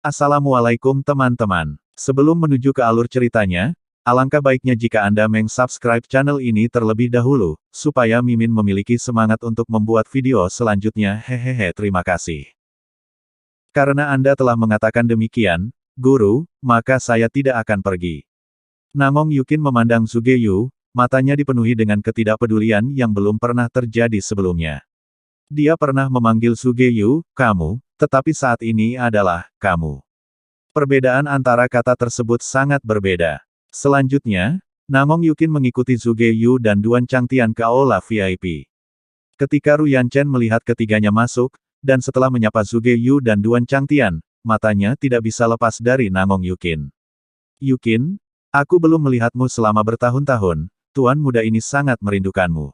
Assalamualaikum teman-teman. Sebelum menuju ke alur ceritanya, alangkah baiknya jika Anda meng-subscribe channel ini terlebih dahulu, supaya Mimin memiliki semangat untuk membuat video selanjutnya. Hehehe, terima kasih. Karena Anda telah mengatakan demikian, Guru, maka saya tidak akan pergi. Namong Yukin memandang Sugeyu, matanya dipenuhi dengan ketidakpedulian yang belum pernah terjadi sebelumnya. Dia pernah memanggil Sugeyu, kamu, tetapi saat ini adalah, kamu. Perbedaan antara kata tersebut sangat berbeda. Selanjutnya, Namong Yukin mengikuti Sugeyu dan Duan Changtian ke aula VIP. Ketika Ruyan Chen melihat ketiganya masuk, dan setelah menyapa Sugeyu dan Duan Changtian, matanya tidak bisa lepas dari Namong Yukin. Yukin, aku belum melihatmu selama bertahun-tahun, tuan muda ini sangat merindukanmu.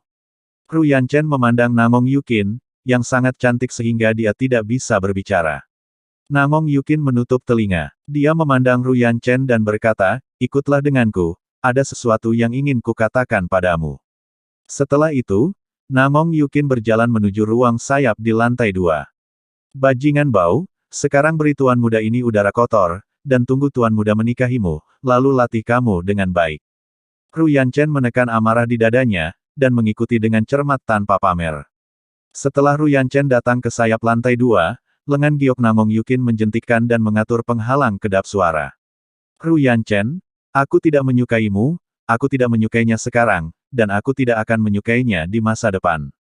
Ruyan Chen memandang Namong Yukin, yang sangat cantik sehingga dia tidak bisa berbicara. Namong Yukin menutup telinga. Dia memandang Ruyan Chen dan berkata, ikutlah denganku, ada sesuatu yang ingin kukatakan padamu. Setelah itu, Namong Yukin berjalan menuju ruang sayap di lantai 2. Bajingan bau, sekarang beri tuan muda ini udara kotor, dan tunggu tuan muda menikahimu, lalu latih kamu dengan baik. Ruyan Chen menekan amarah di dadanya, dan mengikuti dengan cermat tanpa pamer. Setelah Ruyan Chen datang ke sayap lantai 2, lengan giok Namong Yukin menjentikkan dan mengatur penghalang kedap suara. Ruyan Chen, aku tidak menyukaimu, aku tidak menyukainya sekarang, dan aku tidak akan menyukainya di masa depan.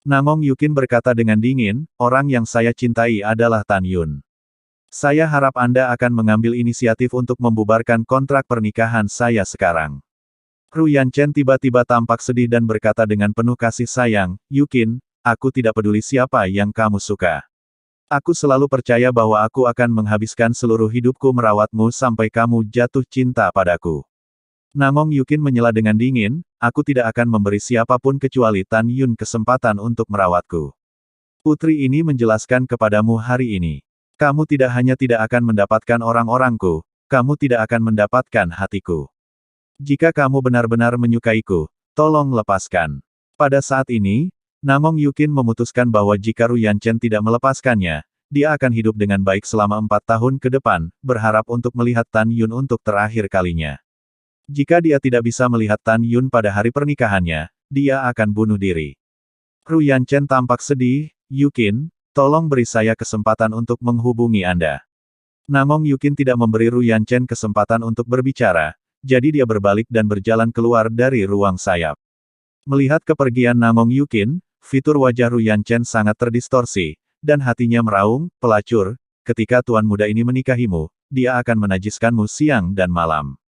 Namong Yukin berkata dengan dingin, orang yang saya cintai adalah Tan Yun. Saya harap Anda akan mengambil inisiatif untuk membubarkan kontrak pernikahan saya sekarang. Ruyan Chen tiba-tiba tampak sedih dan berkata dengan penuh kasih sayang, Yukin, aku tidak peduli siapa yang kamu suka. Aku selalu percaya bahwa aku akan menghabiskan seluruh hidupku merawatmu sampai kamu jatuh cinta padaku. Namong Yukin menyela dengan dingin, aku tidak akan memberi siapapun kecuali Tan Yun kesempatan untuk merawatku. Putri ini menjelaskan kepadamu hari ini. Kamu tidak hanya tidak akan mendapatkan orang-orangku, kamu tidak akan mendapatkan hatiku. Jika kamu benar-benar menyukaiku, tolong lepaskan. Pada saat ini, Namong Yukin memutuskan bahwa jika Ruyan Chen tidak melepaskannya, dia akan hidup dengan baik selama 4 tahun ke depan, berharap untuk melihat Tan Yun untuk terakhir kalinya. Jika dia tidak bisa melihat Tan Yun pada hari pernikahannya, dia akan bunuh diri. Ruyan Chen tampak sedih, Yukin, tolong beri saya kesempatan untuk menghubungi Anda. Namong Yukin tidak memberi Ruyan Chen kesempatan untuk berbicara, jadi dia berbalik dan berjalan keluar dari ruang sayap. Melihat kepergian Namong Yukin, fitur wajah Ruyan Chen sangat terdistorsi, dan hatinya meraung, pelacur, ketika tuan muda ini menikahimu, dia akan menajiskanmu siang dan malam.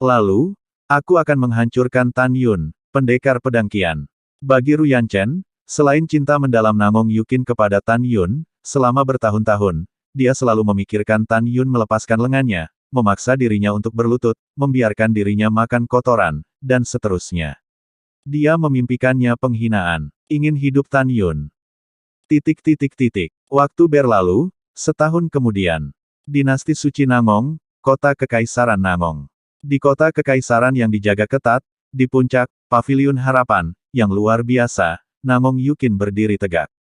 Lalu, aku akan menghancurkan Tan Yun, pendekar pedang Qian. Bagi Ruyan Chen, selain cinta mendalam Namong Yukin kepada Tan Yun, selama bertahun-tahun, dia selalu memikirkan Tan Yun melepaskan lengannya, memaksa dirinya untuk berlutut, membiarkan dirinya makan kotoran, dan seterusnya. Dia memimpikannya penghinaan. Ingin hidup Tan Yun. Waktu berlalu, setahun kemudian. Dinasti Suci Namong, kota Kekaisaran Namong. Di kota Kekaisaran yang dijaga ketat, di puncak, Paviliun Harapan, yang luar biasa, Namong Yukin berdiri tegak.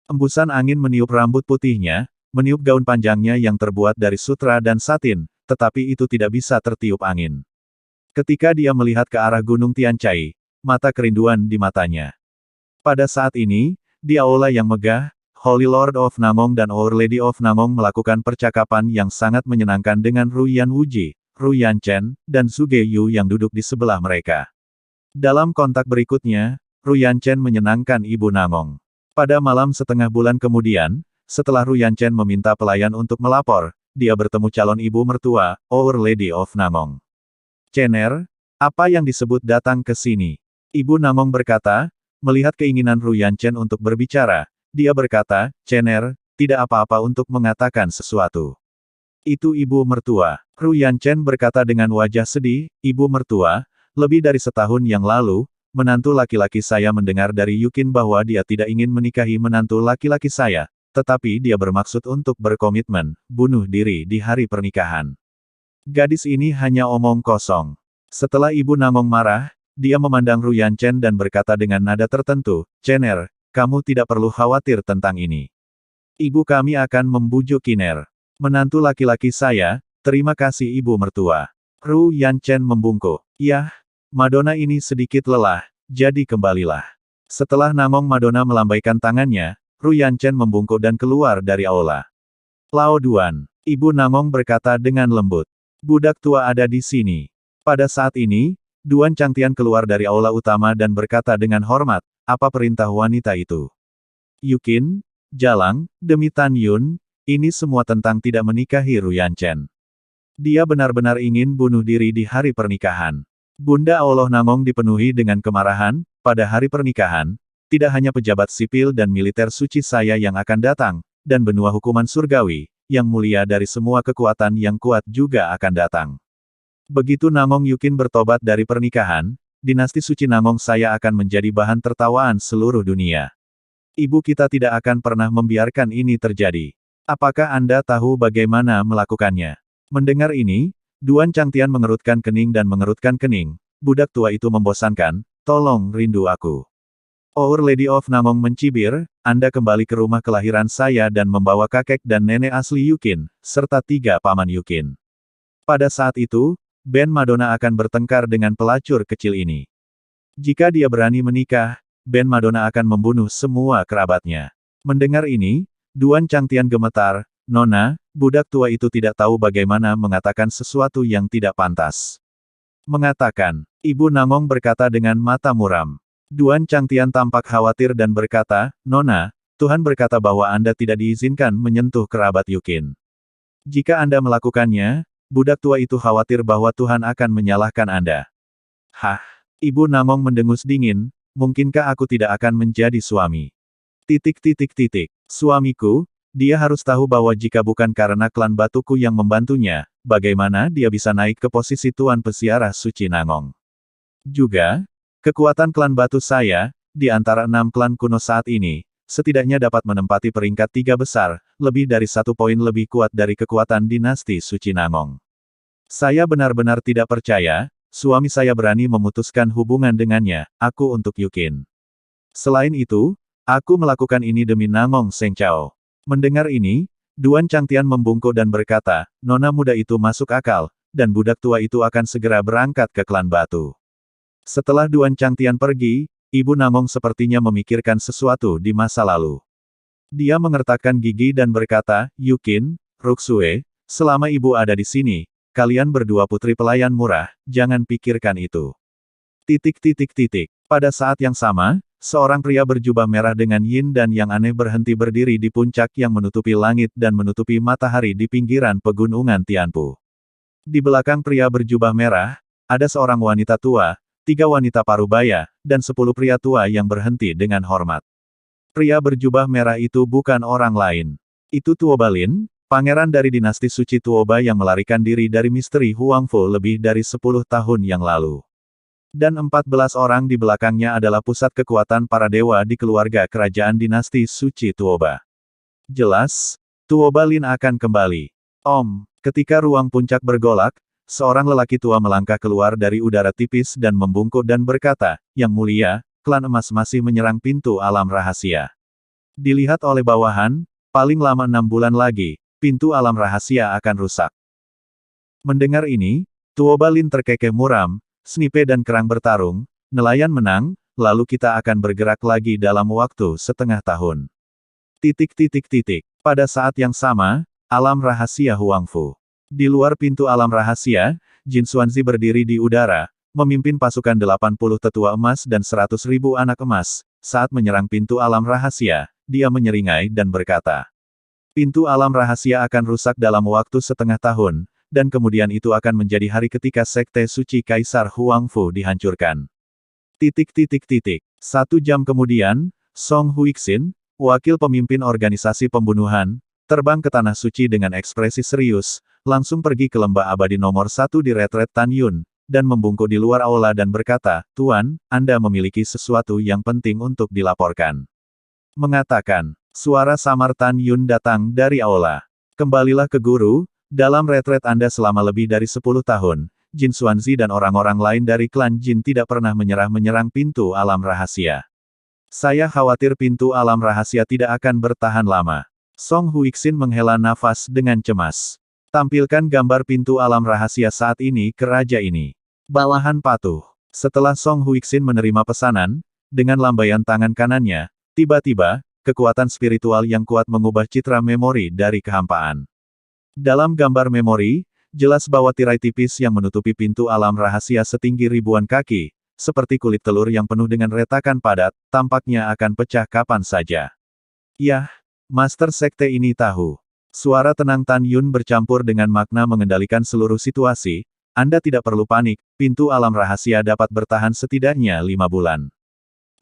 Embusan angin meniup rambut putihnya, meniup gaun panjangnya yang terbuat dari sutra dan satin, tetapi itu tidak bisa tertiup angin. Ketika dia melihat ke arah Gunung Tianchai, mata kerinduan di matanya. Pada saat ini, di aula yang megah, Holy Lord of Namong dan Our Lady of Namong melakukan percakapan yang sangat menyenangkan dengan Ruyan Wuji, Ruyan Chen, dan Sugeyu yang duduk di sebelah mereka. Dalam kontak berikutnya, Ruyan Chen menyenangkan Ibu Namong. Pada malam setengah bulan kemudian, setelah Ruyan Chen meminta pelayan untuk melapor, dia bertemu calon ibu mertua, Our Lady of Namong. Cener, apa yang disebut datang ke sini? Ibu Namong berkata, melihat keinginan Ruyan Chen untuk berbicara, dia berkata, Cener, tidak apa-apa untuk mengatakan sesuatu. Itu ibu mertua. Ruyan Chen berkata dengan wajah sedih, ibu mertua, lebih dari setahun yang lalu, menantu laki-laki saya mendengar dari Yukin bahwa dia tidak ingin menikahi menantu laki-laki saya, tetapi dia bermaksud untuk berkomitmen, bunuh diri di hari pernikahan. Gadis ini hanya omong kosong. Setelah ibu Namong marah, dia memandang Ruyan Chen dan berkata dengan nada tertentu, Cener, kamu tidak perlu khawatir tentang ini. Ibu kami akan membujuk Kiner. Menantu laki-laki saya, terima kasih ibu mertua. Ru Yanchen membungkuk. Yah, Madonna ini sedikit lelah, jadi kembalilah. Setelah Namong Madonna melambaikan tangannya, Ru Yanchen membungkuk dan keluar dari aula. Lao Duan, Ibu Namong berkata dengan lembut. Budak tua ada di sini. Pada saat ini, Duan Changtian keluar dari aula utama dan berkata dengan hormat, apa perintah wanita itu? Yukin, Jalang, demi Tan Yun, ini semua tentang tidak menikahi Ru Yanchen. Dia benar-benar ingin bunuh diri di hari pernikahan. Bunda Allah Namong dipenuhi dengan kemarahan, pada hari pernikahan, tidak hanya pejabat sipil dan militer suci saya yang akan datang, dan benua hukuman surgawi, yang mulia dari semua kekuatan yang kuat juga akan datang. Begitu Namong Yukin bertobat dari pernikahan, dinasti suci Namong saya akan menjadi bahan tertawaan seluruh dunia. Ibu kita tidak akan pernah membiarkan ini terjadi. Apakah Anda tahu bagaimana melakukannya? Mendengar ini, Duan Changtian mengerutkan kening dan mengerutkan kening. Budak tua itu membosankan, tolong rindu aku. Our Lady of Namong mencibir, Anda kembali ke rumah kelahiran saya dan membawa kakek dan nenek asli Yukin, serta 3 paman Yukin. Pada saat itu, Ben Madonna akan bertengkar dengan pelacur kecil ini. Jika dia berani menikah, Ben Madonna akan membunuh semua kerabatnya. Mendengar ini, Duan Changtian gemetar, Nona, budak tua itu tidak tahu bagaimana mengatakan sesuatu yang tidak pantas. Mengatakan, Ibu Namong berkata dengan mata muram. Duan Changtian tampak khawatir dan berkata, Nona, Tuhan berkata bahwa Anda tidak diizinkan menyentuh kerabat Yukin. Jika Anda melakukannya, budak tua itu khawatir bahwa Tuhan akan menyalahkan Anda. Hah? Ibu Namong mendengus dingin, mungkinkah aku tidak akan menjadi suami? Suamiku, dia harus tahu bahwa jika bukan karena klan batuku yang membantunya, bagaimana dia bisa naik ke posisi Tuan Pesiarah Suci Namong. Juga, kekuatan klan batu saya, di antara 6 klan kuno saat ini, setidaknya dapat menempati peringkat 3 besar, lebih dari 1 poin lebih kuat dari kekuatan dinasti Suci Namong. Saya benar-benar tidak percaya, suami saya berani memutuskan hubungan dengannya, aku untuk Yukin. Selain itu, aku melakukan ini demi Namong Sengchao. Mendengar ini, Duan Changtian membungkuk dan berkata, Nona muda itu masuk akal, dan budak tua itu akan segera berangkat ke klan batu. Setelah Duan Changtian pergi, Ibu Namong sepertinya memikirkan sesuatu di masa lalu. Dia mengertakkan gigi dan berkata, Yukin, Ruksue, selama ibu ada di sini, kalian berdua putri pelayan murah, jangan pikirkan itu. Pada saat yang sama, seorang pria berjubah merah dengan yin dan yang aneh berhenti berdiri di puncak yang menutupi langit dan menutupi matahari di pinggiran pegunungan Tianpu. Di belakang pria berjubah merah, ada seorang wanita tua, 3 wanita parubaya, dan 10 pria tua yang berhenti dengan hormat. Pria berjubah merah itu bukan orang lain. Itu Tuoba Lin, pangeran dari dinasti suci Tuoba yang melarikan diri dari misteri Huangfu lebih dari 10 tahun yang lalu. Dan 14 orang di belakangnya adalah pusat kekuatan para dewa di keluarga kerajaan dinasti suci Tuoba. Jelas, Tuoba Lin akan kembali. Ketika ruang puncak bergolak, seorang lelaki tua melangkah keluar dari udara tipis dan membungkuk dan berkata, Yang mulia, klan emas masih menyerang pintu alam rahasia. Dilihat oleh bawahan, paling lama 6 bulan lagi, pintu alam rahasia akan rusak. Mendengar ini, Tuoba Lin terkekeh muram, Snipe dan kerang bertarung, nelayan menang, lalu kita akan bergerak lagi dalam waktu setengah tahun. Pada saat yang sama, alam rahasia Huangfu. Di luar pintu alam rahasia, Jin Xuanzi berdiri di udara, memimpin pasukan 80 tetua emas dan 100.000 anak emas. Saat menyerang pintu alam rahasia, dia menyeringai dan berkata, pintu alam rahasia akan rusak dalam waktu setengah tahun, dan kemudian itu akan menjadi hari ketika sekte suci Kaisar Huangfu dihancurkan. 1 jam kemudian, Song Huixin, wakil pemimpin organisasi pembunuhan, terbang ke tanah suci dengan ekspresi serius, langsung pergi ke lembah abadi nomor 1 di retret Tan Yun, dan membungkuk di luar aula dan berkata, Tuan, Anda memiliki sesuatu yang penting untuk dilaporkan. Mengatakan, suara samar Tan Yun datang dari aula. Kembalilah ke guru. Dalam retret Anda selama lebih dari 10 tahun, Jin Xuanzi dan orang-orang lain dari klan Jin tidak pernah menyerang pintu alam rahasia. Saya khawatir pintu alam rahasia tidak akan bertahan lama. Song Huixin menghela nafas dengan cemas. Tampilkan gambar pintu alam rahasia saat ini ke raja ini. Bawahan patuh. Setelah Song Huixin menerima pesanan, dengan lambaian tangan kanannya, tiba-tiba, kekuatan spiritual yang kuat mengubah citra memori dari kehampaan. Dalam gambar memori, jelas bahwa tirai tipis yang menutupi pintu alam rahasia setinggi ribuan kaki, seperti kulit telur yang penuh dengan retakan padat, tampaknya akan pecah kapan saja. Yah, Master Sekte ini tahu. Suara tenang Tan Yun bercampur dengan makna mengendalikan seluruh situasi. Anda tidak perlu panik, pintu alam rahasia dapat bertahan setidaknya 5 bulan.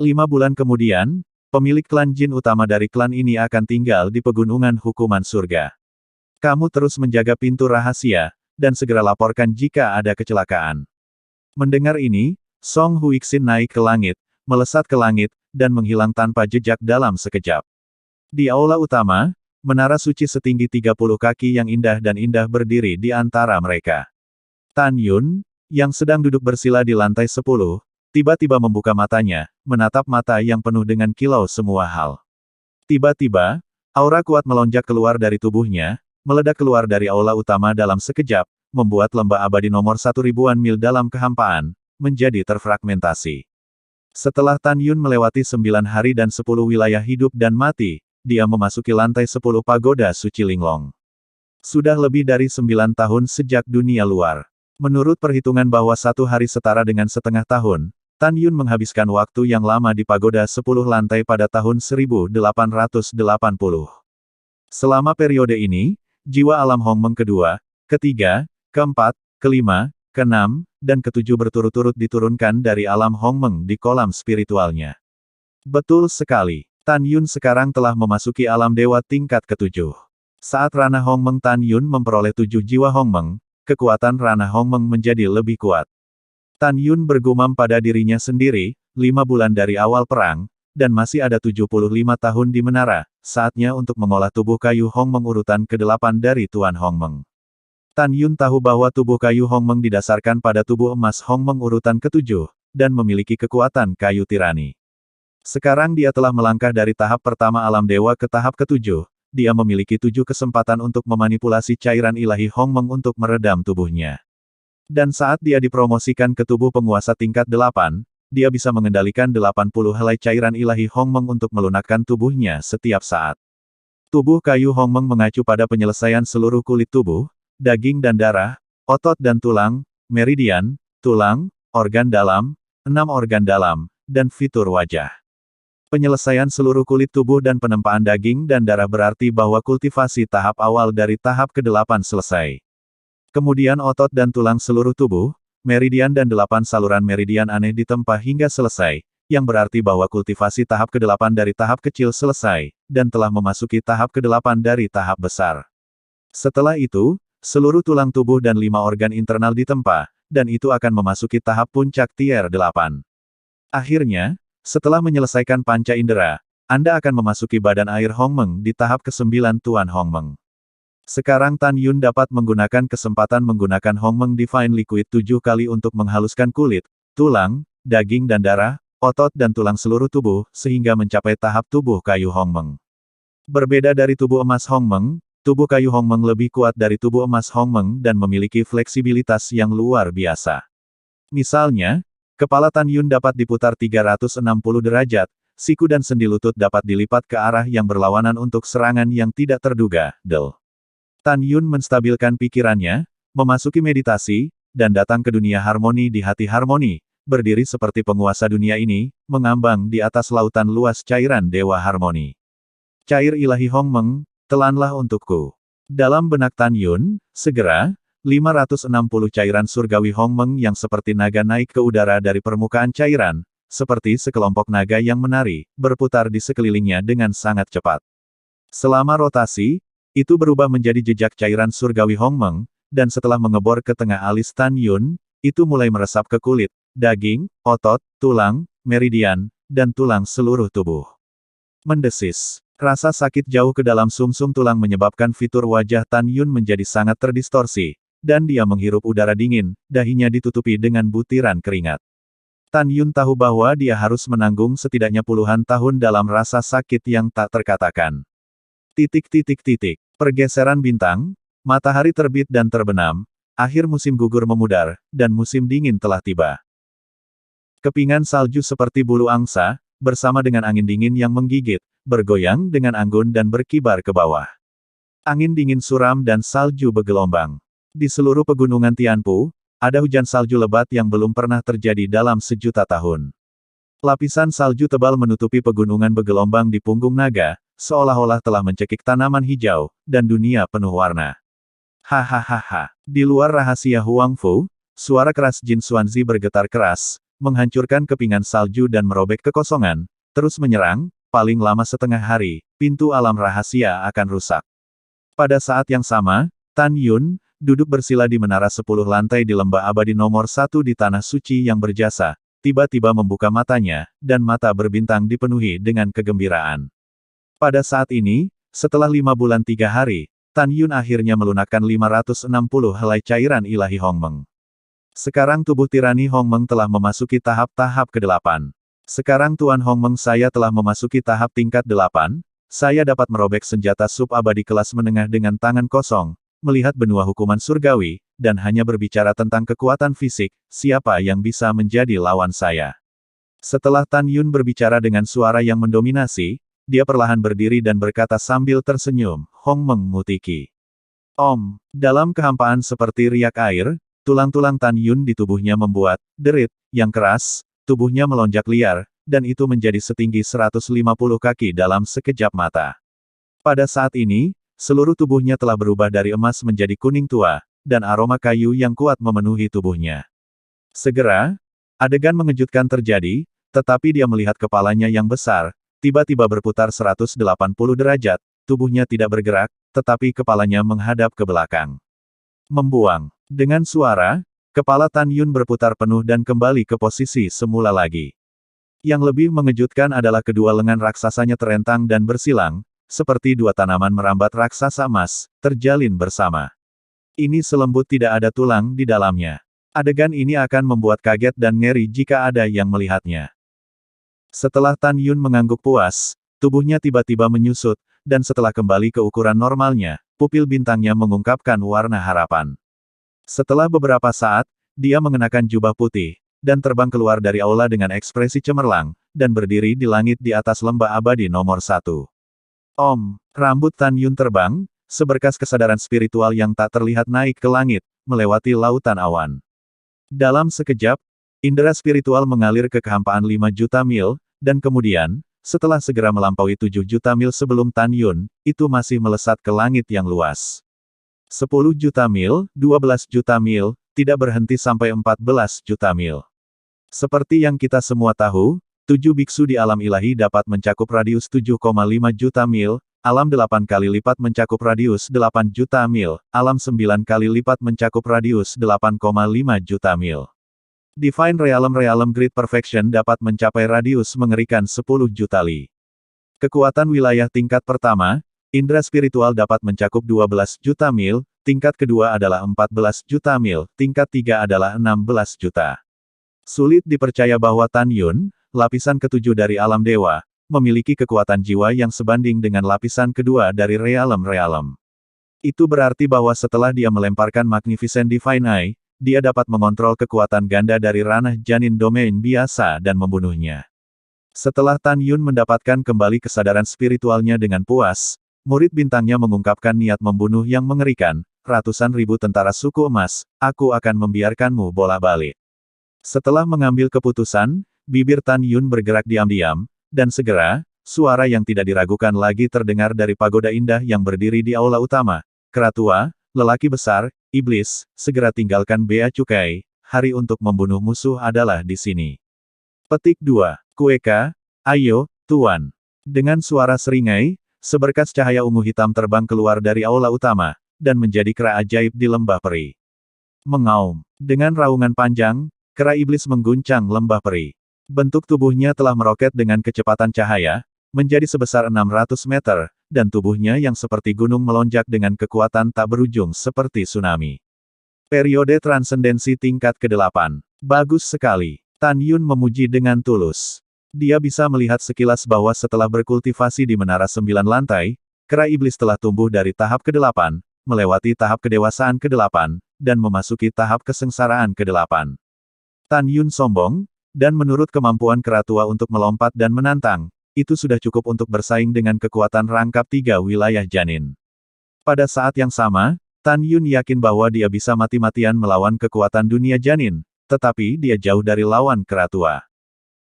5 bulan kemudian, pemilik klan Jin utama dari klan ini akan tinggal di pegunungan hukuman surga. Kamu terus menjaga pintu rahasia, dan segera laporkan jika ada kecelakaan. Mendengar ini, Song Huixin naik ke langit, melesat ke langit, dan menghilang tanpa jejak dalam sekejap. Di aula utama, menara suci setinggi 30 kaki yang indah dan indah berdiri di antara mereka. Tan Yun, yang sedang duduk bersila di lantai 10, tiba-tiba membuka matanya, menatap mata yang penuh dengan kilau semua hal. Tiba-tiba, aura kuat melonjak keluar dari tubuhnya, meledak keluar dari aula utama dalam sekejap, membuat lembah abadi nomor 1000-an mil dalam kehampaan, menjadi terfragmentasi. Setelah Tan Yun melewati 9 hari dan 10 wilayah hidup dan mati, dia memasuki lantai 10 pagoda suci Linglong. Sudah lebih dari 9 tahun sejak dunia luar. Menurut perhitungan bahwa 1 hari setara dengan setengah tahun, Tan Yun menghabiskan waktu yang lama di pagoda 10 lantai pada tahun 1880. Selama periode ini, jiwa alam Hongmeng kedua, ketiga, keempat, kelima, keenam, dan ketujuh berturut-turut diturunkan dari alam Hongmeng di kolam spiritualnya. Betul sekali. Tan Yun sekarang telah memasuki alam dewa tingkat ke-7. Saat ranah Hongmeng Tan Yun memperoleh 7 jiwa Hongmeng, kekuatan ranah Hongmeng menjadi lebih kuat. Tan Yun bergumam pada dirinya sendiri, 5 bulan dari awal perang, dan masih ada 75 tahun di menara, saatnya untuk mengolah tubuh kayu Hongmeng urutan ke-8 dari Tuan Hongmeng. Tan Yun tahu bahwa tubuh kayu Hongmeng didasarkan pada tubuh emas Hongmeng urutan ke-7, dan memiliki kekuatan kayu tirani. Sekarang dia telah melangkah dari tahap pertama alam dewa ke tahap ke-7, dia memiliki 7 kesempatan untuk memanipulasi cairan ilahi Hongmeng untuk meredam tubuhnya. Dan saat dia dipromosikan ke tubuh penguasa tingkat 8, dia bisa mengendalikan 80 helai cairan ilahi Hongmeng untuk melunakkan tubuhnya setiap saat. Tubuh kayu Hongmeng mengacu pada penyelesaian seluruh kulit tubuh, daging dan darah, otot dan tulang, meridian, tulang, organ dalam, 6 organ dalam, dan fitur wajah. Penyelesaian seluruh kulit tubuh dan penempaan daging dan darah berarti bahwa kultivasi tahap awal dari tahap ke-8 selesai. Kemudian otot dan tulang seluruh tubuh, meridian dan 8 saluran meridian aneh ditempa hingga selesai, yang berarti bahwa kultivasi tahap ke-8 dari tahap kecil selesai, dan telah memasuki tahap ke-8 dari tahap besar. Setelah itu, seluruh tulang tubuh dan 5 organ internal ditempa, dan itu akan memasuki tahap puncak tier 8. Akhirnya, setelah menyelesaikan panca indera, Anda akan memasuki badan air Hongmeng di tahap ke-9 Tuan Hongmeng. Sekarang Tan Yun dapat menggunakan kesempatan menggunakan Hongmeng Divine Liquid 7 kali untuk menghaluskan kulit, tulang, daging dan darah, otot dan tulang seluruh tubuh, sehingga mencapai tahap tubuh kayu Hongmeng. Berbeda dari tubuh emas Hongmeng, tubuh kayu Hongmeng lebih kuat dari tubuh emas Hongmeng dan memiliki fleksibilitas yang luar biasa. Misalnya, kepala Tan Yun dapat diputar 360 derajat, siku dan sendi lutut dapat dilipat ke arah yang berlawanan untuk serangan yang tidak terduga. Tan Yun menstabilkan pikirannya, memasuki meditasi, dan datang ke dunia harmoni di hati harmoni, berdiri seperti penguasa dunia ini, mengambang di atas lautan luas cairan dewa harmoni. Cair ilahi Hongmeng, telanlah untukku. Dalam benak Tan Yun, segera, 560 cairan surgawi Hongmeng yang seperti naga naik ke udara dari permukaan cairan, seperti sekelompok naga yang menari, berputar di sekelilingnya dengan sangat cepat. Selama rotasi, itu berubah menjadi jejak cairan surgawi Hongmeng, dan setelah mengebor ke tengah alis Tan Yun, itu mulai meresap ke kulit, daging, otot, tulang, meridian, dan tulang seluruh tubuh. Mendesis. Rasa sakit jauh ke dalam sumsum tulang menyebabkan fitur wajah Tan Yun menjadi sangat terdistorsi, dan dia menghirup udara dingin, dahinya ditutupi dengan butiran keringat. Tan Yun tahu bahwa dia harus menanggung setidaknya puluhan tahun dalam rasa sakit yang tak terkatakan. Titik titik titik. Pergeseran bintang, matahari terbit dan terbenam, akhir musim gugur memudar, dan musim dingin telah tiba. Kepingan salju seperti bulu angsa, bersama dengan angin dingin yang menggigit, bergoyang dengan anggun dan berkibar ke bawah. Angin dingin suram dan salju bergelombang. Di seluruh pegunungan Tianpu, ada hujan salju lebat yang belum pernah terjadi dalam sejuta tahun. Lapisan salju tebal menutupi pegunungan bergelombang di punggung naga, seolah-olah telah mencekik tanaman hijau, dan dunia penuh warna. Hahaha. Di luar rahasia Huang Fu, suara keras Jin Xuanzi bergetar keras, menghancurkan kepingan salju dan merobek kekosongan, terus menyerang, paling lama setengah hari, pintu alam rahasia akan rusak. Pada saat yang sama, Tan Yun, duduk bersila di menara 10 lantai di lembah abadi nomor 1 di Tanah Suci yang berjasa, tiba-tiba membuka matanya, dan mata berbintang dipenuhi dengan kegembiraan. Pada saat ini, setelah 5 bulan 3 hari, Tan Yun akhirnya melunakkan 560 helai cairan ilahi Hongmeng. Sekarang tubuh tirani Hongmeng telah memasuki tahap-tahap ke-8. Sekarang Tuan Hongmeng saya telah memasuki tahap tingkat 8, saya dapat merobek senjata sub-abadi kelas menengah dengan tangan kosong, melihat benua hukuman surgawi, dan hanya berbicara tentang kekuatan fisik, siapa yang bisa menjadi lawan saya. Setelah Tan Yun berbicara dengan suara yang mendominasi, dia perlahan berdiri dan berkata sambil tersenyum, Hongmeng Mutiki. Om, dalam kehampaan seperti riak air, tulang-tulang Tan Yun di tubuhnya membuat derit yang keras, tubuhnya melonjak liar, dan itu menjadi setinggi 150 kaki dalam sekejap mata. Pada saat ini, seluruh tubuhnya telah berubah dari emas menjadi kuning tua, dan aroma kayu yang kuat memenuhi tubuhnya. Segera, adegan mengejutkan terjadi, tetapi dia melihat kepalanya yang besar, tiba-tiba berputar 180 derajat, tubuhnya tidak bergerak, tetapi kepalanya menghadap ke belakang. Membuang. Dengan suara, kepala Tan Yun berputar penuh dan kembali ke posisi semula lagi. Yang lebih mengejutkan adalah kedua lengan raksasanya terentang dan bersilang, seperti dua tanaman merambat raksasa emas, terjalin bersama. Ini selembut tidak ada tulang di dalamnya. Adegan ini akan membuat kaget dan ngeri jika ada yang melihatnya. Setelah Tan Yun mengangguk puas, tubuhnya tiba-tiba menyusut, dan setelah kembali ke ukuran normalnya, pupil bintangnya mengungkapkan warna harapan. Setelah beberapa saat, dia mengenakan jubah putih, dan terbang keluar dari aula dengan ekspresi cemerlang, dan berdiri di langit di atas lembah abadi nomor 1. Om, rambut Tan Yun terbang, seberkas kesadaran spiritual yang tak terlihat naik ke langit, melewati lautan awan. Dalam sekejap, indera spiritual mengalir ke kehampaan 5 juta mil, dan kemudian, setelah segera melampaui 7 juta mil sebelum Tan Yun, itu masih melesat ke langit yang luas. 10 juta mil, 12 juta mil, tidak berhenti sampai 14 juta mil. Seperti yang kita semua tahu, 7 biksu di alam ilahi dapat mencakup radius 7,5 juta mil, alam 8 kali lipat mencakup radius 8 juta mil, alam 9 kali lipat mencakup radius 8,5 juta mil. Divine Realm Great Perfection dapat mencapai radius mengerikan 10 juta li. Kekuatan wilayah tingkat pertama, indera spiritual dapat mencakup 12 juta mil, tingkat kedua adalah 14 juta mil, tingkat tiga adalah 16 juta. Sulit dipercaya bahwa Tan Yun, lapisan ketujuh dari alam dewa, memiliki kekuatan jiwa yang sebanding dengan lapisan kedua dari realm. Itu berarti bahwa setelah dia melemparkan Magnificent Divine Eye, dia dapat mengontrol kekuatan ganda dari ranah janin domain biasa dan membunuhnya. Setelah Tan Yun mendapatkan kembali kesadaran spiritualnya dengan puas, murid bintangnya mengungkapkan niat membunuh yang mengerikan, ratusan ribu tentara suku emas, aku akan membiarkanmu bolak-balik. Setelah mengambil keputusan, bibir Tan Yun bergerak diam-diam, dan segera, suara yang tidak diragukan lagi terdengar dari pagoda indah yang berdiri di aula utama. Keratua, lelaki besar, iblis, segera tinggalkan bea cukai, hari untuk membunuh musuh adalah di sini. Petik 2. Kueka, ayo, Tuan. Dengan suara seringai, seberkas cahaya ungu hitam terbang keluar dari aula utama, dan menjadi kera ajaib di lembah peri. Mengaum. Dengan raungan panjang, kera iblis mengguncang lembah peri. Bentuk tubuhnya telah meroket dengan kecepatan cahaya, menjadi sebesar 600 meter, dan tubuhnya yang seperti gunung melonjak dengan kekuatan tak berujung seperti tsunami. Periode transendensi tingkat ke-8. Bagus sekali. Tan Yun memuji dengan tulus. Dia bisa melihat sekilas bahwa setelah berkultivasi di menara 9 lantai, kera iblis telah tumbuh dari tahap ke-8, melewati tahap kedewasaan ke-8, dan memasuki tahap kesengsaraan ke-8. Tan Yun sombong, dan menurut kemampuan kera tua untuk melompat dan menantang, itu sudah cukup untuk bersaing dengan kekuatan rangkap 3 wilayah janin. Pada saat yang sama, Tan Yun yakin bahwa dia bisa mati-matian melawan kekuatan dunia janin, tetapi dia jauh dari lawan kera tua.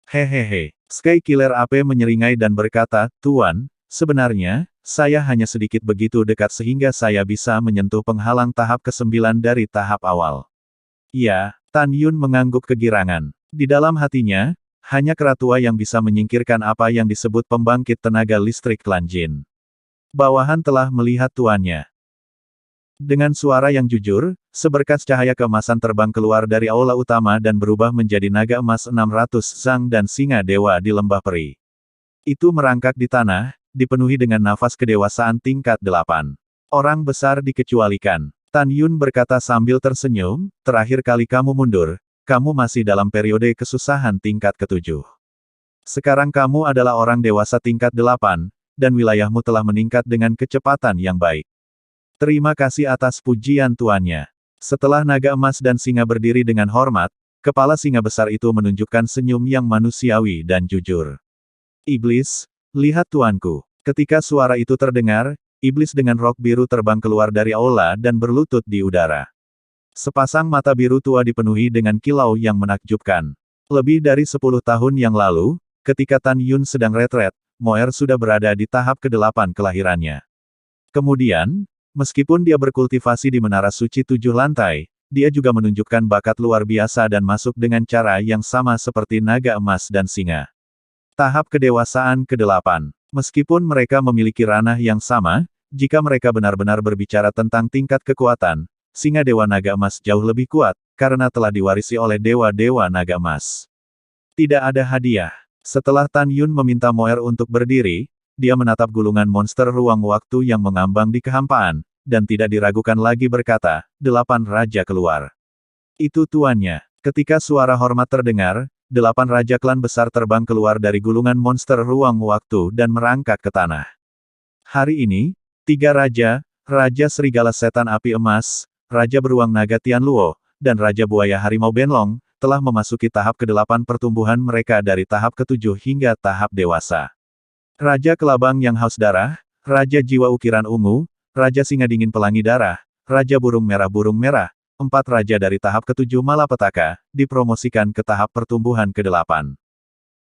Hehehe. Sky Killer AP menyeringai dan berkata, Tuan, sebenarnya, saya hanya sedikit begitu dekat sehingga saya bisa menyentuh penghalang tahap ke-9 dari tahap awal. Ya, Tan Yun mengangguk kegirangan. Di dalam hatinya, hanya kera tua yang bisa menyingkirkan apa yang disebut pembangkit tenaga listrik klan Jin. Bawahan telah melihat tuannya. Dengan suara yang jujur, seberkas cahaya keemasan terbang keluar dari aula utama dan berubah menjadi naga emas 600 Zhang dan singa dewa di lembah peri. Itu merangkak di tanah, dipenuhi dengan nafas kedewasaan tingkat 8. Orang besar dikecualikan. Tan Yun berkata sambil tersenyum, terakhir kali kamu mundur, kamu masih dalam periode kesusahan tingkat ke-7. Sekarang kamu adalah orang dewasa tingkat 8, dan wilayahmu telah meningkat dengan kecepatan yang baik. Terima kasih atas pujian tuannya. Setelah naga emas dan singa berdiri dengan hormat, kepala singa besar itu menunjukkan senyum yang manusiawi dan jujur. Iblis, lihat tuanku. Ketika suara itu terdengar, iblis dengan rok biru terbang keluar dari aula dan berlutut di udara. Sepasang mata biru tua dipenuhi dengan kilau yang menakjubkan. Lebih dari 10 tahun yang lalu, ketika Tan Yun sedang retret, Moer sudah berada di tahap ke-8 kelahirannya. Kemudian, meskipun dia berkultivasi di Menara Suci 7 lantai, dia juga menunjukkan bakat luar biasa dan masuk dengan cara yang sama seperti naga emas dan singa. Tahap kedewasaan ke-8. Meskipun mereka memiliki ranah yang sama, jika mereka benar-benar berbicara tentang tingkat kekuatan, singa dewa naga emas jauh lebih kuat, karena telah diwarisi oleh dewa-dewa naga emas. Tidak ada hadiah. Setelah Tan Yun meminta Moer untuk berdiri, dia menatap gulungan monster ruang waktu yang mengambang di kehampaan, dan tidak diragukan lagi berkata, 8 raja keluar. Itu tuannya. Ketika suara hormat terdengar, 8 raja klan besar terbang keluar dari gulungan monster ruang waktu dan merangkak ke tanah. Hari ini, 3 raja, Raja Serigala Setan Api Emas, Raja Beruang Naga Tianluo, dan Raja Buaya Harimau Benlong, telah memasuki tahap ke-8 pertumbuhan mereka dari tahap ke-7 hingga tahap dewasa. Raja Kelabang yang haus darah, Raja Jiwa Ukiran Ungu, Raja Singa Dingin Pelangi Darah, Raja Burung Merah, 4 raja dari tahap ke-7 Malapetaka, dipromosikan ke tahap pertumbuhan ke-8.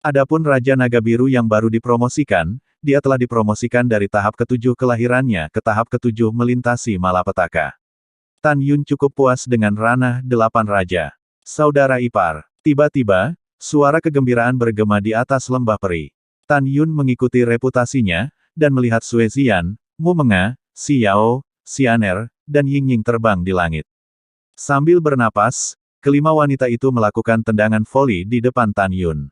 Adapun Raja Naga Biru yang baru dipromosikan, dia telah dipromosikan dari tahap ke-7 kelahirannya ke tahap ke-7 melintasi Malapetaka. Tan Yun cukup puas dengan ranah 8 raja. Saudara ipar. Tiba-tiba, suara kegembiraan bergema di atas lembah peri. Tan Yun mengikuti reputasinya, dan melihat Sue Zian, Mu Menga, Xiao, Xianer, dan Ying Ying terbang di langit. Sambil bernapas, kelima wanita itu melakukan tendangan voli di depan Tan Yun.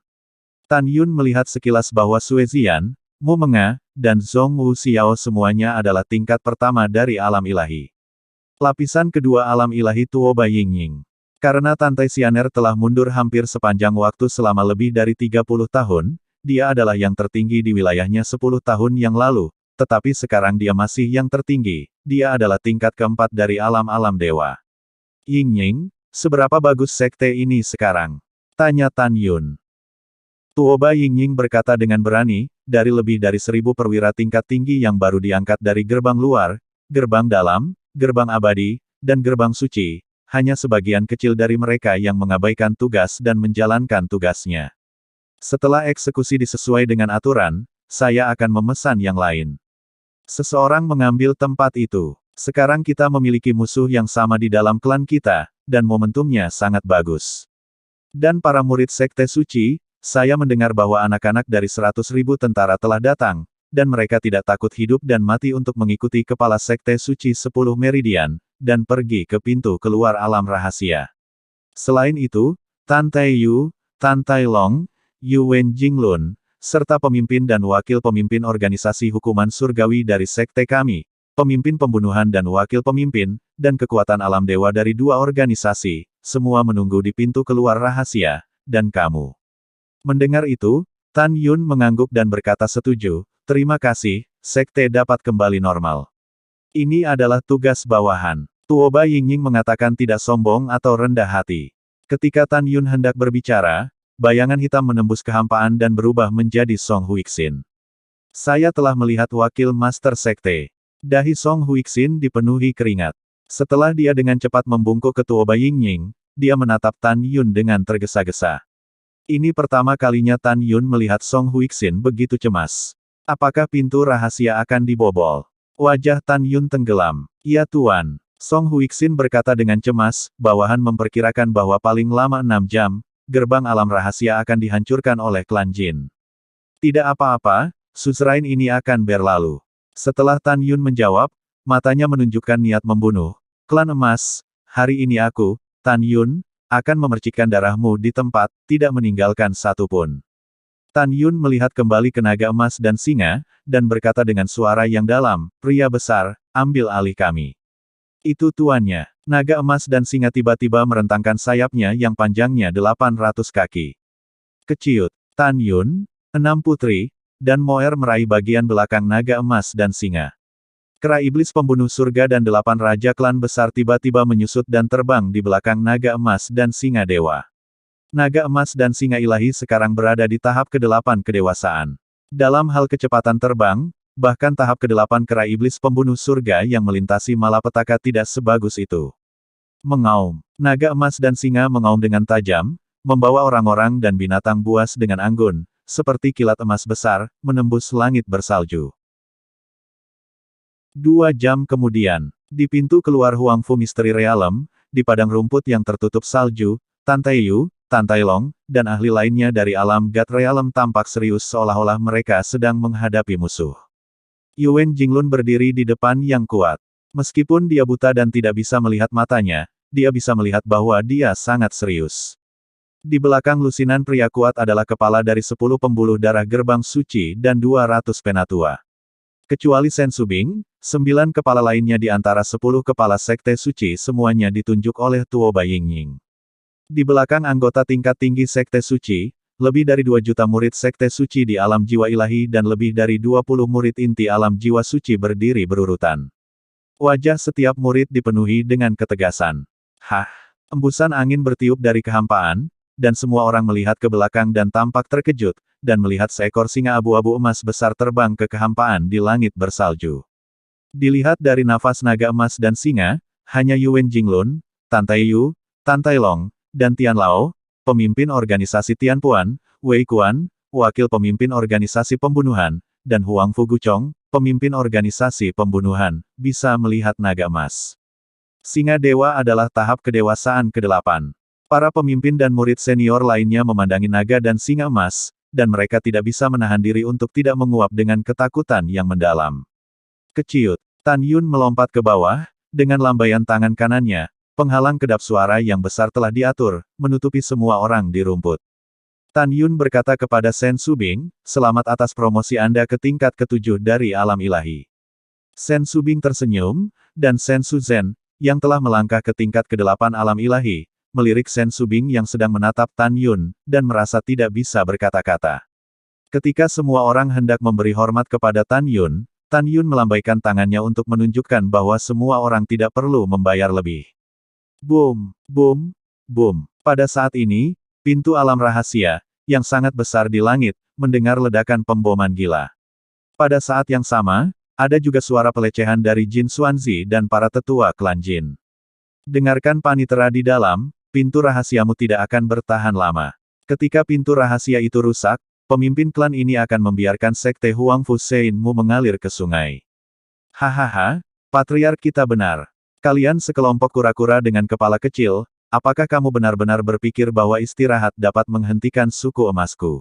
Tan Yun melihat sekilas bahwa Sue Zian, Mu Menga, dan Zhong Wu Xiao semuanya adalah tingkat pertama dari alam ilahi. Lapisan kedua alam ilahi Tuoba Ying Ying. Karena Tante Xianer telah mundur hampir sepanjang waktu selama lebih dari 30 tahun, dia adalah yang tertinggi di wilayahnya 10 tahun yang lalu, tetapi sekarang dia masih yang tertinggi, dia adalah tingkat keempat dari alam-alam dewa. Ying Ying, seberapa bagus sekte ini sekarang? Tanya Tan Yun. Tuoba Ying Ying berkata dengan berani, dari lebih dari 1000 perwira tingkat tinggi yang baru diangkat dari gerbang luar, gerbang dalam, gerbang abadi, dan gerbang suci, hanya sebagian kecil dari mereka yang mengabaikan tugas dan menjalankan tugasnya. Setelah eksekusi disesuai dengan aturan, saya akan memesan yang lain. Seseorang mengambil tempat itu. Sekarang kita memiliki musuh yang sama di dalam klan kita, dan momentumnya sangat bagus. Dan para murid Sekte Suci, saya mendengar bahwa anak-anak dari 100.000 tentara telah datang, dan mereka tidak takut hidup dan mati untuk mengikuti kepala Sekte Suci 10 Meridian, dan pergi ke pintu keluar alam rahasia. Selain itu, Tan Tai Yu, Tan Tai Long, Yu Wen Jinglun, serta pemimpin dan wakil pemimpin organisasi hukuman surgawi dari sekte kami, pemimpin pembunuhan dan wakil pemimpin, dan kekuatan alam dewa dari 2 organisasi, semua menunggu di pintu keluar rahasia, dan kamu. Mendengar itu, Tan Yun mengangguk dan berkata setuju, terima kasih, sekte dapat kembali normal. Ini adalah tugas bawahan. Tuoba Yingying mengatakan tidak sombong atau rendah hati. Ketika Tan Yun hendak berbicara, bayangan hitam menembus kehampaan dan berubah menjadi Song Huixin. Saya telah melihat wakil Master Sekte. Dahi Song Huixin dipenuhi keringat. Setelah dia dengan cepat membungkuk ke Tuoba Yingying, dia menatap Tan Yun dengan tergesa-gesa. Ini pertama kalinya Tan Yun melihat Song Huixin begitu cemas. Apakah pintu rahasia akan dibobol? Wajah Tan Yun tenggelam. Ya Tuan. Song Huixin berkata dengan cemas, bawahan memperkirakan bahwa paling lama 6 jam, gerbang alam rahasia akan dihancurkan oleh klan Jin. Tidak apa-apa, suzerain ini akan berlalu. Setelah Tan Yun menjawab, matanya menunjukkan niat membunuh. Klan emas, hari ini aku, Tan Yun, akan memercikkan darahmu di tempat, tidak meninggalkan satu pun. Tan Yun melihat kembali ke naga emas dan singa, dan berkata dengan suara yang dalam, pria besar, ambil alih kami. Itu tuannya. Naga emas dan singa tiba-tiba merentangkan sayapnya yang panjangnya 800 kaki. Keciut, Tan Yun, 6 putri, dan Moer meraih bagian belakang naga emas dan singa. Kera iblis pembunuh surga dan 8 raja klan besar tiba-tiba menyusut dan terbang di belakang naga emas dan singa dewa. Naga emas dan singa ilahi sekarang berada di tahap ke-8 kedewasaan. Dalam hal kecepatan terbang, bahkan tahap ke-8 kera iblis pembunuh surga yang melintasi malapetaka tidak sebagus itu. Mengaum. Naga emas dan singa mengaum dengan tajam, membawa orang-orang dan binatang buas dengan anggun, seperti kilat emas besar, menembus langit bersalju. 2 jam kemudian, di pintu keluar Huangfu Mystery Realm, di padang rumput yang tertutup salju, Tan Taiyu, Tan Tailong, dan ahli lainnya dari alam God Realm tampak serius seolah-olah mereka sedang menghadapi musuh. Yuan Jinglun berdiri di depan yang kuat. Meskipun dia buta dan tidak bisa melihat matanya, dia bisa melihat bahwa dia sangat serius. Di belakang lusinan pria kuat adalah kepala dari 10 pembuluh darah gerbang suci dan 200 penatua. Kecuali Sen Subing, 9 kepala lainnya di antara 10 kepala sekte suci semuanya ditunjuk oleh Tuoba Yingying. Di belakang anggota tingkat tinggi sekte suci, lebih dari 2 juta murid sekte suci di alam jiwa ilahi dan lebih dari 20 murid inti alam jiwa suci berdiri berurutan. Wajah setiap murid dipenuhi dengan ketegasan. Hah! Embusan angin bertiup dari kehampaan, dan semua orang melihat ke belakang dan tampak terkejut, dan melihat seekor singa abu-abu emas besar terbang ke kehampaan di langit bersalju. Dilihat dari nafas naga emas dan singa, hanya Yuan Jinglun, Tan Taiyu, Tan Tailong, dan Tian Lao, pemimpin organisasi Tianpuan, Wei Kuan, wakil pemimpin organisasi pembunuhan, dan Huang Fu Guchong, pemimpin organisasi pembunuhan, bisa melihat naga emas. Singa dewa adalah tahap kedewasaan ke-8. Para pemimpin dan murid senior lainnya memandangi naga dan singa emas, dan mereka tidak bisa menahan diri untuk tidak menguap dengan ketakutan yang mendalam. Keciut, Tan Yun melompat ke bawah, dengan lambaian tangan kanannya, penghalang kedap suara yang besar telah diatur, menutupi semua orang di rumput. Tan Yun berkata kepada Sen Subing, selamat atas promosi Anda ke tingkat ke-7 dari alam ilahi. Sen Subing tersenyum, dan Sen Suzhen, yang telah melangkah ke tingkat ke-8 alam ilahi, melirik Sen Subing yang sedang menatap Tan Yun, dan merasa tidak bisa berkata-kata. Ketika semua orang hendak memberi hormat kepada Tan Yun melambaikan tangannya untuk menunjukkan bahwa semua orang tidak perlu membayar lebih. Boom, boom, boom. Pada saat ini, pintu alam rahasia, yang sangat besar di langit, mendengar ledakan pemboman gila. Pada saat yang sama, ada juga suara pelecehan dari Jin Xuanzi dan para tetua klan Jin. Dengarkan panitera di dalam, pintu rahasiamu tidak akan bertahan lama. Ketika pintu rahasia itu rusak, pemimpin klan ini akan membiarkan sekte Huangfu Seinmu mengalir ke sungai. Hahaha, patriark kita benar. Kalian sekelompok kura-kura dengan kepala kecil, apakah kamu benar-benar berpikir bahwa istirahat dapat menghentikan suku emasku?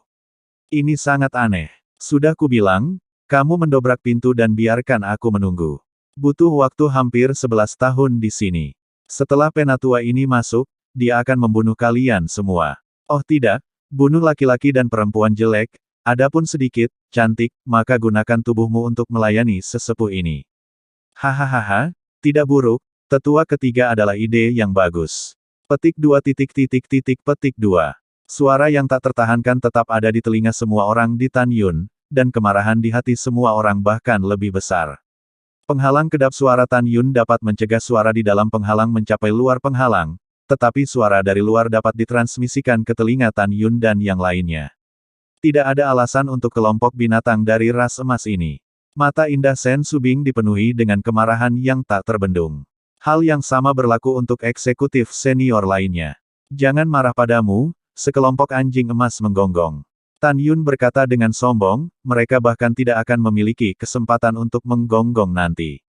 Ini sangat aneh. Sudah kubilang, kamu mendobrak pintu dan biarkan aku menunggu. Butuh waktu hampir 11 tahun di sini. Setelah penatua ini masuk, dia akan membunuh kalian semua. Oh tidak, bunuh laki-laki dan perempuan jelek, adapun sedikit, cantik, maka gunakan tubuhmu untuk melayani sesepuh ini. Hahaha, tidak buruk, tetua ketiga adalah ide yang bagus. Petik 2 petik 2. Suara yang tak tertahankan tetap ada di telinga semua orang di Tan Yun, dan kemarahan di hati semua orang bahkan lebih besar. Penghalang kedap suara Tan Yun dapat mencegah suara di dalam penghalang mencapai luar penghalang, tetapi suara dari luar dapat ditransmisikan ke telinga Tan Yun dan yang lainnya. Tidak ada alasan untuk kelompok binatang dari ras emas ini. Mata indah Sen Subing dipenuhi dengan kemarahan yang tak terbendung. Hal yang sama berlaku untuk eksekutif senior lainnya. Jangan marah padamu, sekelompok anjing emas menggonggong. Tan Yun berkata dengan sombong, mereka bahkan tidak akan memiliki kesempatan untuk menggonggong nanti.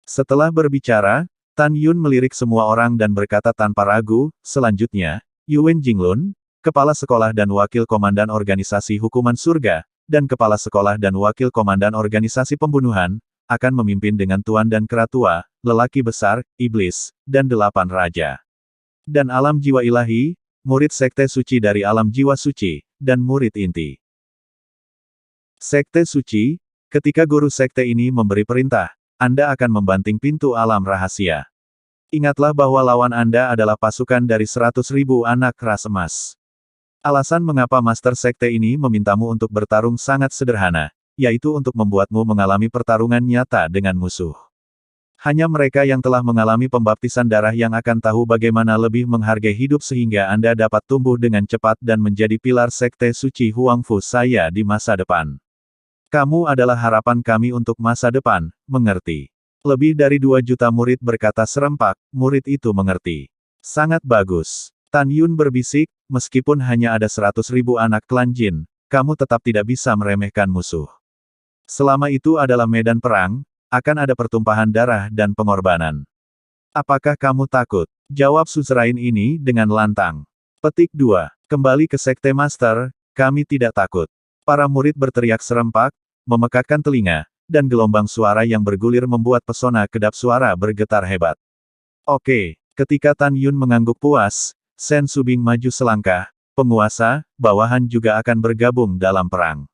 Setelah berbicara, Tan Yun melirik semua orang dan berkata tanpa ragu, selanjutnya, Yuan Jinglun, Kepala Sekolah dan Wakil Komandan Organisasi Hukuman Surga, dan Kepala Sekolah dan Wakil Komandan Organisasi Pembunuhan, akan memimpin dengan Tuan dan Keratua, lelaki besar, iblis, dan 8 raja. Dan alam jiwa ilahi, murid sekte suci dari alam jiwa suci, dan murid inti. Sekte suci, ketika guru sekte ini memberi perintah, Anda akan membanting pintu alam rahasia. Ingatlah bahwa lawan Anda adalah pasukan dari 100.000 anak ras emas. Alasan mengapa Master Sekte ini memintamu untuk bertarung sangat sederhana, yaitu untuk membuatmu mengalami pertarungan nyata dengan musuh. Hanya mereka yang telah mengalami pembaptisan darah yang akan tahu bagaimana lebih menghargai hidup sehingga Anda dapat tumbuh dengan cepat dan menjadi pilar Sekte Suci Huangfu saya di masa depan. Kamu adalah harapan kami untuk masa depan, mengerti? Lebih dari 2 juta murid berkata serempak, murid itu mengerti. Sangat bagus. Tan Yun berbisik, meskipun hanya ada 100.000 anak klan Jin, kamu tetap tidak bisa meremehkan musuh. Selama itu adalah medan perang, akan ada pertumpahan darah dan pengorbanan. Apakah kamu takut? Jawab suzerain ini dengan lantang. Petik 2. Kembali ke Sekte Master, kami tidak takut. Para murid berteriak serempak, memekakkan telinga, dan gelombang suara yang bergulir membuat pesona kedap suara bergetar hebat. Oke, ketika Tan Yun mengangguk puas, Sen Subing maju selangkah, penguasa, bawahan juga akan bergabung dalam perang.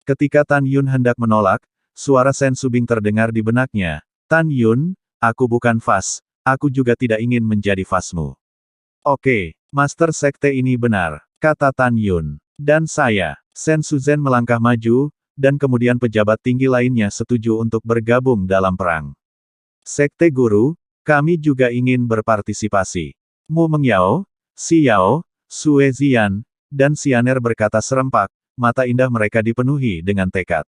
Ketika Tan Yun hendak menolak, suara Sen Subing terdengar di benaknya. Tan Yun, aku bukan Fas, aku juga tidak ingin menjadi Fasmu. Oke, Master Sekte ini benar, kata Tan Yun. Dan saya, Sen Suzen melangkah maju, dan kemudian pejabat tinggi lainnya setuju untuk bergabung dalam perang. Sekte Guru, kami juga ingin berpartisipasi. Mu Mengyao, Si Yao, Sue Zian, dan Xianer berkata serempak, mata indah mereka dipenuhi dengan tekad.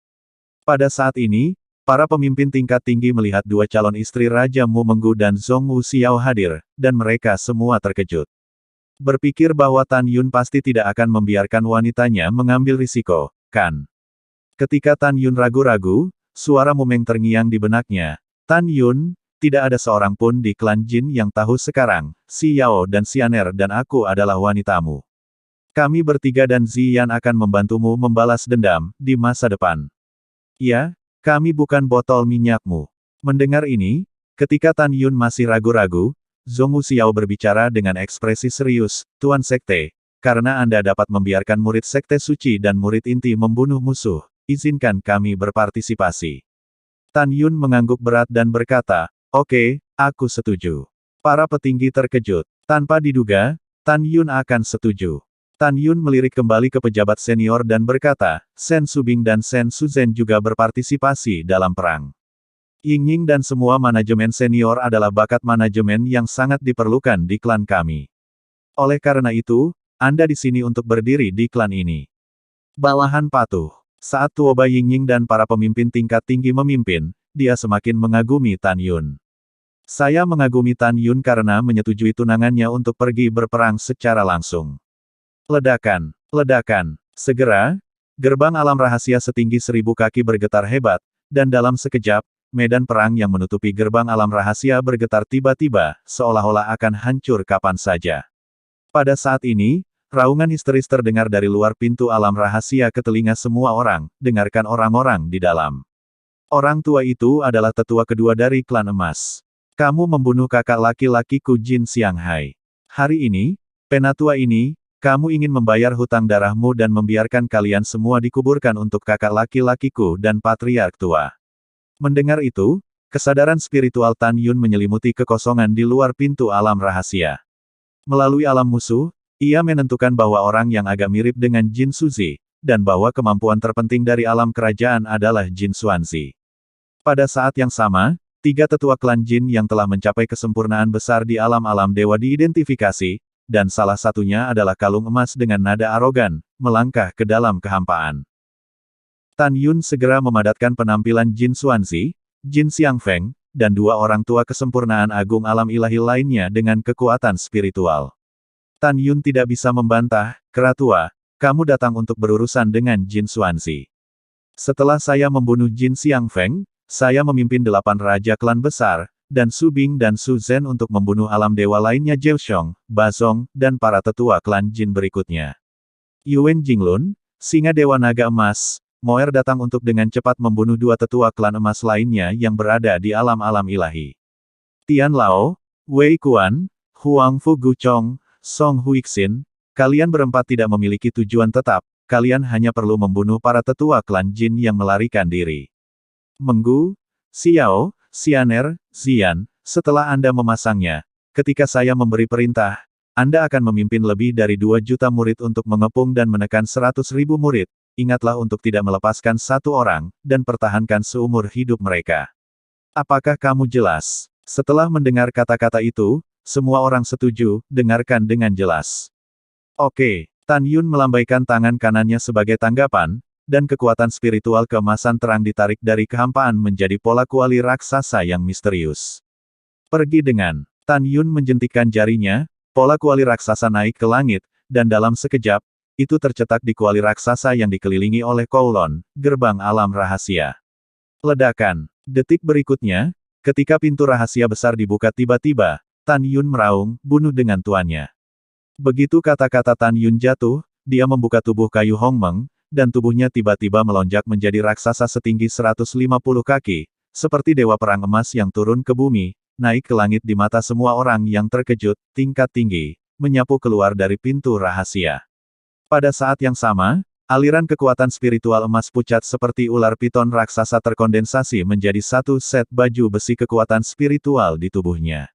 Pada saat ini, para pemimpin tingkat tinggi melihat 2 calon istri Raja Mu Menggu dan Zhong Wu Xiao hadir, dan mereka semua terkejut. Berpikir bahwa Tan Yun pasti tidak akan membiarkan wanitanya mengambil risiko, kan? Ketika Tan Yun ragu-ragu, suara Mumeng terngiang di benaknya. Tan Yun, tidak ada seorang pun di klan Jin yang tahu sekarang, Si Yao dan Xianer dan aku adalah wanitamu. Kami bertiga dan Ziyan akan membantumu membalas dendam, di masa depan. Ya, kami bukan botol minyakmu. Mendengar ini, ketika Tan Yun masih ragu-ragu, Zhong Wu Xiao berbicara dengan ekspresi serius, Tuan Sekte, karena Anda dapat membiarkan murid Sekte Suci dan murid inti membunuh musuh, izinkan kami berpartisipasi. Tan Yun mengangguk berat dan berkata, oke, aku setuju. Para petinggi terkejut. Tanpa diduga, Tan Yun akan setuju. Tan Yun melirik kembali ke pejabat senior dan berkata, Sen Subing dan Sen Suzen juga berpartisipasi dalam perang. Ying-Ying dan semua manajemen senior adalah bakat manajemen yang sangat diperlukan di klan kami. Oleh karena itu, Anda di sini untuk berdiri di klan ini. Bawahan patuh. Saat Tuoba Ying-Ying dan para pemimpin tingkat tinggi memimpin, dia semakin mengagumi Tan Yun. Saya mengagumi Tan Yun karena menyetujui tunangannya untuk pergi berperang secara langsung. Ledakan, ledakan. Segera, gerbang alam rahasia setinggi 1000 kaki bergetar hebat, dan dalam sekejap, medan perang yang menutupi gerbang alam rahasia bergetar tiba-tiba, seolah-olah akan hancur kapan saja. Pada saat ini, raungan histeris terdengar dari luar pintu alam rahasia ke telinga semua orang, dengarkan orang-orang di dalam. Orang tua itu adalah tetua kedua dari klan emas. Kamu membunuh kakak laki-lakiku Jin Xianghai. Hari ini, penatua ini, kamu ingin membayar hutang darahmu dan membiarkan kalian semua dikuburkan untuk kakak laki-lakiku dan patriark tua. Mendengar itu, kesadaran spiritual Tan Yun menyelimuti kekosongan di luar pintu alam rahasia. Melalui alam musuh, ia menentukan bahwa orang yang agak mirip dengan Jin Suzi, dan bahwa kemampuan terpenting dari alam kerajaan adalah Jin Xuanzi. Pada saat yang sama, 3 tetua klan Jin yang telah mencapai kesempurnaan besar di alam-alam dewa diidentifikasi, dan salah satunya adalah kalung emas dengan nada arogan, melangkah ke dalam kehampaan. Tan Yun segera memadatkan penampilan Jin Xuanzi, Jin Xiangfeng, dan 2 orang tua kesempurnaan agung alam ilahi lainnya dengan kekuatan spiritual. Tan Yun tidak bisa membantah, "Keratua, kamu datang untuk berurusan dengan Jin Xuanzi. Setelah saya membunuh Jin Xiangfeng, saya memimpin 8 raja klan besar, dan Su Bing dan Su Zhen untuk membunuh alam dewa lainnya Zhao, Bazong, dan para tetua klan Jin berikutnya. Yuan Jinglun, singa dewa naga emas, Moer datang untuk dengan cepat membunuh 2 tetua klan emas lainnya yang berada di alam-alam ilahi. Tian Lao, Wei Kuan, Huang Fu Guchong, Song Huixin, kalian berempat tidak memiliki tujuan tetap, kalian hanya perlu membunuh para tetua klan Jin yang melarikan diri. Menggu, Xiao, Xianer, Xian, setelah Anda memasangnya, ketika saya memberi perintah, Anda akan memimpin lebih dari 2 juta murid untuk mengepung dan menekan 100.000 murid, ingatlah untuk tidak melepaskan 1 orang, dan pertahankan seumur hidup mereka. Apakah kamu jelas? Setelah mendengar kata-kata itu, semua orang setuju, dengarkan dengan jelas. Oke, Tan Yun melambaikan tangan kanannya sebagai tanggapan, dan kekuatan spiritual keemasan terang ditarik dari kehampaan menjadi pola kuali raksasa yang misterius. Pergi dengan. Tan Yun menjentikkan jarinya, pola kuali raksasa naik ke langit, dan dalam sekejap, itu tercetak di kuali raksasa yang dikelilingi oleh Kowloon, gerbang alam rahasia. Ledakan. Detik berikutnya, ketika pintu rahasia besar dibuka tiba-tiba, Tan Yun meraung, bunuh dengan tuannya. Begitu kata-kata Tan Yun jatuh, dia membuka tubuh kayu Hongmeng, dan tubuhnya tiba-tiba melonjak menjadi raksasa setinggi 150 kaki, seperti dewa perang emas yang turun ke bumi, naik ke langit di mata semua orang yang terkejut, tingkat tinggi, menyapu keluar dari pintu rahasia. Pada saat yang sama, aliran kekuatan spiritual emas pucat seperti ular piton raksasa terkondensasi menjadi 1 set baju besi kekuatan spiritual di tubuhnya.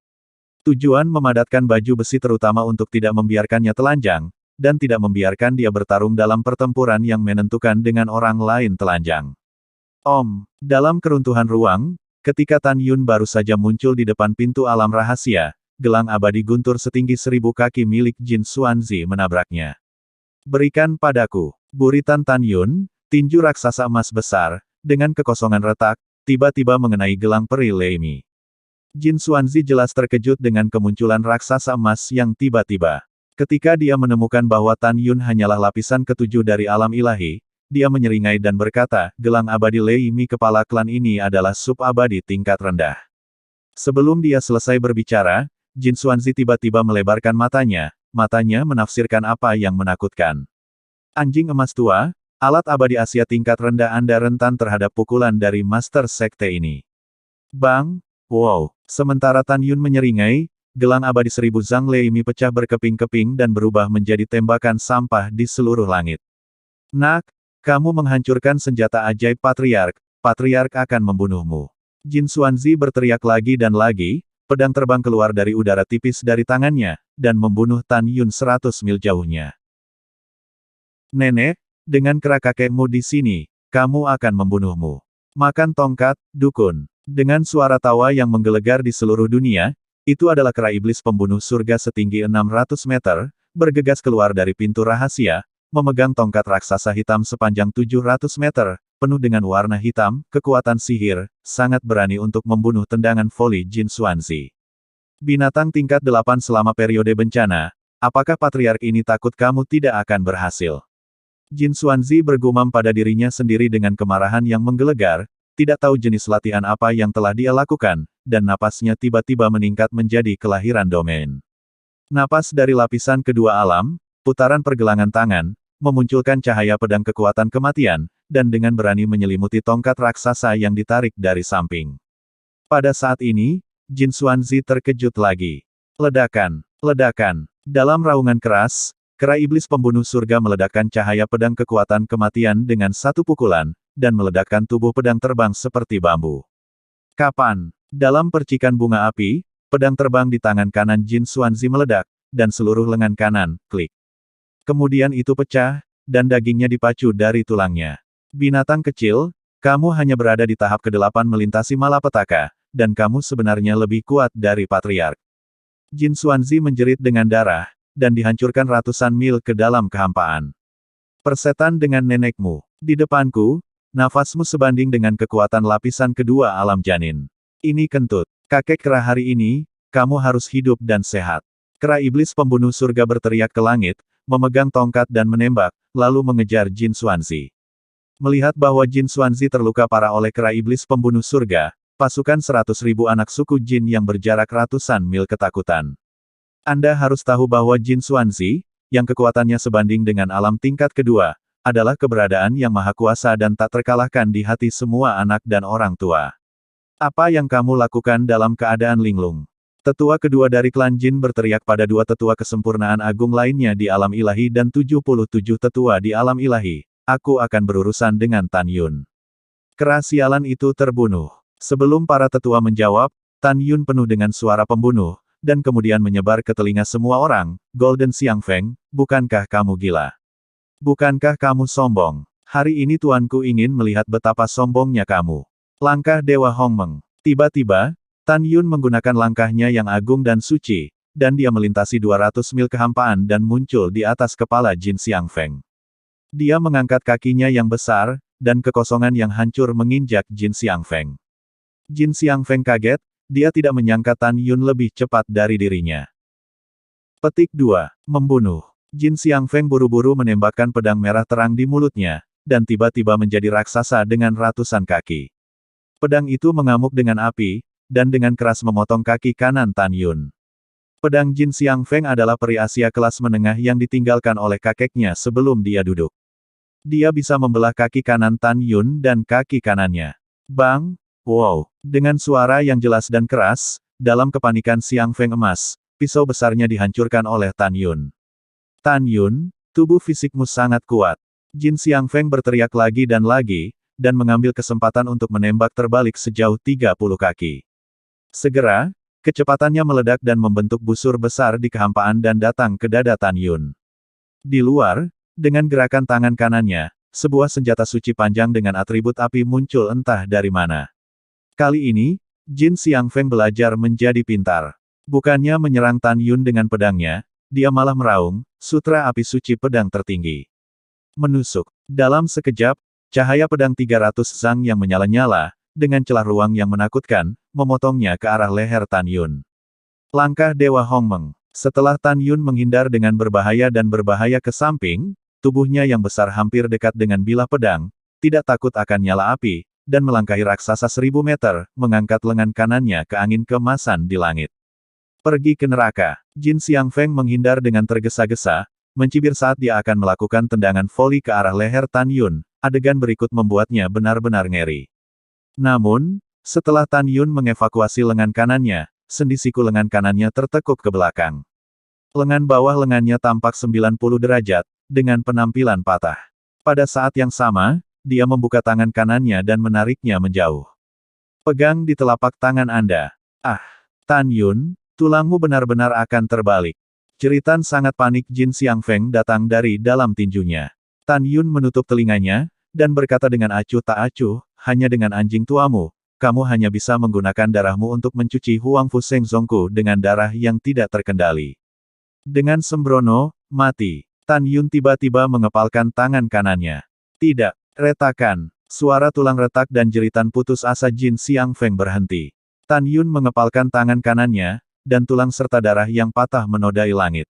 Tujuan memadatkan baju besi terutama untuk tidak membiarkannya telanjang, dan tidak membiarkan dia bertarung dalam pertempuran yang menentukan dengan orang lain telanjang. Dalam keruntuhan ruang, ketika Tan Yun baru saja muncul di depan pintu alam rahasia, gelang abadi guntur setinggi 1000 kaki milik Jin Xuanzi menabraknya. Berikan padaku. Buritan Tan Yun, tinju raksasa emas besar, dengan kekosongan retak, tiba-tiba mengenai gelang peri Lei Mi. Jin Xuanzi jelas terkejut dengan kemunculan raksasa emas yang tiba-tiba. Ketika dia menemukan bahwa Tan Yun hanyalah lapisan ketujuh dari alam ilahi, dia menyeringai dan berkata, gelang abadi Lei Mi kepala klan ini adalah sub-abadi tingkat rendah. Sebelum dia selesai berbicara, Jin Xuanzi tiba-tiba melebarkan matanya menafsirkan apa yang menakutkan. Anjing emas tua, alat abadi Asia tingkat rendah Anda rentan terhadap pukulan dari Master Sekte ini. Bang! Wow! Sementara Tan Yun menyeringai, gelang abadi 1000 Zhang Lei Mi pecah berkeping-keping dan berubah menjadi tembakan sampah di seluruh langit. Nak, kamu menghancurkan senjata ajaib Patriark akan membunuhmu. Jin Xuanzi berteriak lagi dan lagi, pedang terbang keluar dari udara tipis dari tangannya, dan membunuh Tan Yun 100 mil jauhnya. Nenek, dengan kera kakekmu di sini, kamu akan membunuhmu. Makan tongkat, dukun. Dengan suara tawa yang menggelegar di seluruh dunia, itu adalah kera iblis pembunuh surga setinggi 600 meter, bergegas keluar dari pintu rahasia, memegang tongkat raksasa hitam sepanjang 700 meter, penuh dengan warna hitam, kekuatan sihir, sangat berani untuk membunuh tendangan voli Jin Xuanzi. Binatang tingkat 8 selama periode bencana, apakah patriark ini takut kamu tidak akan berhasil? Jin Xuanzi bergumam pada dirinya sendiri dengan kemarahan yang menggelegar, tidak tahu jenis latihan apa yang telah dia lakukan, dan napasnya tiba-tiba meningkat menjadi kelahiran domain. Napas dari lapisan kedua alam, putaran pergelangan tangan, memunculkan cahaya pedang kekuatan kematian, dan dengan berani menyelimuti tongkat raksasa yang ditarik dari samping. Pada saat ini, Jin Xuanzi terkejut lagi. Ledakan, ledakan. Dalam raungan keras, kera iblis pembunuh surga meledakkan cahaya pedang kekuatan kematian dengan satu pukulan, dan meledakkan tubuh pedang terbang seperti bambu. Kapan? Dalam percikan bunga api, pedang terbang di tangan kanan Jin Xuanzi meledak, dan seluruh lengan kanan, klik. Kemudian itu pecah, dan dagingnya dipacu dari tulangnya. Binatang kecil, kamu hanya berada di tahap ke-8 melintasi malapetaka, dan kamu sebenarnya lebih kuat dari Patriark. Jin Xuanzi menjerit dengan darah, dan dihancurkan ratusan mil ke dalam kehampaan. Persetan dengan nenekmu. Di depanku, nafasmu sebanding dengan kekuatan lapisan kedua alam janin. Ini kentut. Kakek kera hari ini, kamu harus hidup dan sehat. Kera iblis pembunuh surga berteriak ke langit, memegang tongkat dan menembak, lalu mengejar Jin Xuanzi. Melihat bahwa Jin Xuanzi terluka parah oleh kera iblis pembunuh surga, pasukan 100.000 anak suku Jin yang berjarak ratusan mil ketakutan. Anda harus tahu bahwa Jin Xuanzi, yang kekuatannya sebanding dengan alam tingkat kedua, adalah keberadaan yang maha kuasa dan tak terkalahkan di hati semua anak dan orang tua. Apa yang kamu lakukan dalam keadaan linglung? Tetua kedua dari klan Jin berteriak pada dua tetua kesempurnaan agung lainnya di alam ilahi dan 77 tetua di alam ilahi. Aku akan berurusan dengan Tan Yun. Kera sialan itu terbunuh. Sebelum para tetua menjawab, Tan Yun penuh dengan suara pembunuh, dan kemudian menyebar ke telinga semua orang, Golden Xiangfeng, bukankah kamu gila? Bukankah kamu sombong? Hari ini tuanku ingin melihat betapa sombongnya kamu. Langkah Dewa Hongmeng. Tiba-tiba, Tan Yun menggunakan langkahnya yang agung dan suci, dan dia melintasi 200 mil kehampaan dan muncul di atas kepala Jin Xiangfeng. Dia mengangkat kakinya yang besar, dan kekosongan yang hancur menginjak Jin Xiangfeng. Jin Xiangfeng kaget, dia tidak menyangka Tan Yun lebih cepat dari dirinya. Petik 2. Membunuh. Jin Xiangfeng buru-buru menembakkan pedang merah terang di mulutnya, dan tiba-tiba menjadi raksasa dengan ratusan kaki. Pedang itu mengamuk dengan api, dan dengan keras memotong kaki kanan Tan Yun. Pedang Jin Xiangfeng adalah peri Asia kelas menengah yang ditinggalkan oleh kakeknya sebelum dia duduk. Dia bisa membelah kaki kanan Tan Yun dan kaki kanannya. Bang! Wow! Dengan suara yang jelas dan keras, dalam kepanikan Xiangfeng emas, pisau besarnya dihancurkan oleh Tan Yun. Tan Yun, tubuh fisikmu sangat kuat. Jin Xiangfeng berteriak lagi, dan mengambil kesempatan untuk menembak terbalik sejauh 30 kaki. Segera, kecepatannya meledak dan membentuk busur besar di kehampaan dan datang ke dada Tan Yun. Di luar, dengan gerakan tangan kanannya, sebuah senjata suci panjang dengan atribut api muncul entah dari mana. Kali ini, Jin Xiangfeng belajar menjadi pintar. Bukannya menyerang Tan Yun dengan pedangnya, dia malah meraung, sutra api suci pedang tertinggi. Menusuk. Dalam sekejap, cahaya pedang 300 zang yang menyala-nyala, dengan celah ruang yang menakutkan, memotongnya ke arah leher Tan Yun. Langkah Dewa Hongmeng. Setelah Tan Yun menghindar dengan berbahaya ke samping, tubuhnya yang besar hampir dekat dengan bilah pedang, tidak takut akan nyala api, dan melangkahi raksasa 1000 meter, mengangkat lengan kanannya ke angin keemasan di langit. Pergi ke neraka. Jin Xiangfeng menghindar dengan tergesa-gesa, mencibir saat dia akan melakukan tendangan voli ke arah leher Tan Yun. Adegan berikut membuatnya benar-benar ngeri. Namun, setelah Tan Yun mengevakuasi lengan kanannya, sendi siku lengan kanannya tertekuk ke belakang. Lengan bawah lengannya tampak 90 derajat, dengan penampilan patah. Pada saat yang sama, dia membuka tangan kanannya dan menariknya menjauh. Pegang di telapak tangan Anda. Ah! Tan Yun, tulangmu benar-benar akan terbalik. Jeritan sangat panik Jin Xiangfeng datang dari dalam tinjunya. Tan Yun menutup telinganya, dan berkata dengan acuh tak acuh, hanya dengan anjing tuamu, kamu hanya bisa menggunakan darahmu untuk mencuci Huang Fu Seng Zongku dengan darah yang tidak terkendali. Dengan sembrono, mati. Tan Yun tiba-tiba mengepalkan tangan kanannya. Tidak. Retakan. Suara tulang retak dan jeritan putus asa Jin Xiangfeng berhenti. Tan Yun mengepalkan tangan kanannya, dan tulang serta darah yang patah menodai langit.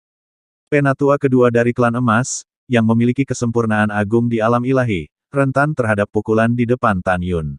Penatua kedua dari klan emas, yang memiliki kesempurnaan agung di alam ilahi, rentan terhadap pukulan di depan Tan Yun.